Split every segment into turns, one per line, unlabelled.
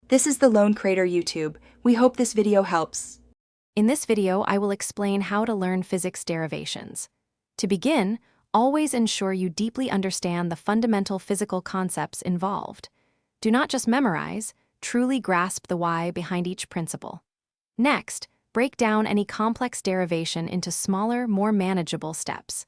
This is the Lone Crater YouTube. We hope this video helps.
In this video, I will explain how to learn physics derivations. To begin, always ensure you deeply understand the fundamental physical concepts involved. Do not just memorize, truly grasp the why behind each principle. Next, break down any complex derivation into smaller, more manageable steps.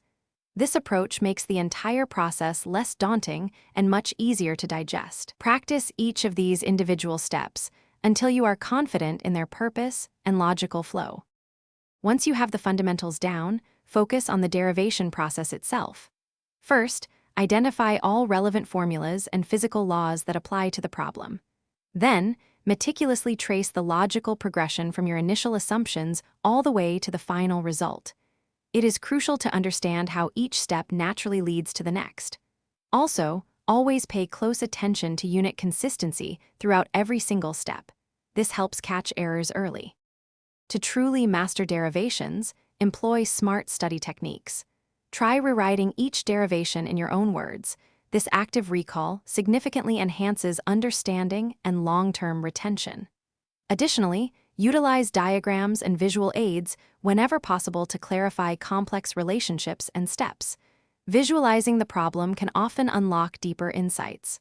This approach makes the entire process less daunting and much easier to digest. Practice each of these individual steps until you are confident in their purpose and logical flow. Once you have the fundamentals down, focus on the derivation process itself. First, identify all relevant formulas and physical laws that apply to the problem. Then, meticulously trace the logical progression from your initial assumptions all the way to the final result. It is crucial to understand how each step naturally leads to the next. Also, always pay close attention to unit consistency throughout every single step. This helps catch errors early. To truly master derivations, employ smart study techniques. Try rewriting each derivation in your own words. This active recall significantly enhances understanding and long-term retention. Additionally, utilize diagrams and visual aids whenever possible to clarify complex relationships and steps. Visualizing the problem can often unlock deeper insights.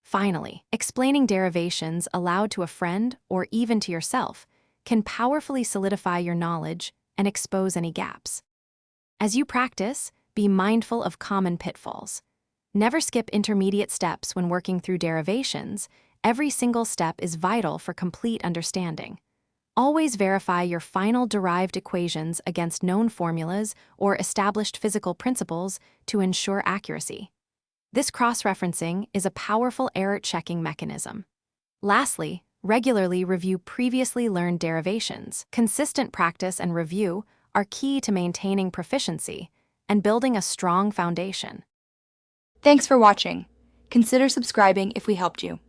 Finally, explaining derivations aloud to a friend or even to yourself can powerfully solidify your knowledge and expose any gaps. As you practice, be mindful of common pitfalls. Never skip intermediate steps when working through derivations. Every single step is vital for complete understanding. Always verify your final derived equations against known formulas or established physical principles to ensure accuracy. This cross-referencing is a powerful error-checking mechanism. Lastly, regularly review previously learned derivations. Consistent practice and review are key to maintaining proficiency and building a strong foundation.
Thanks for watching. Consider subscribing if we helped you.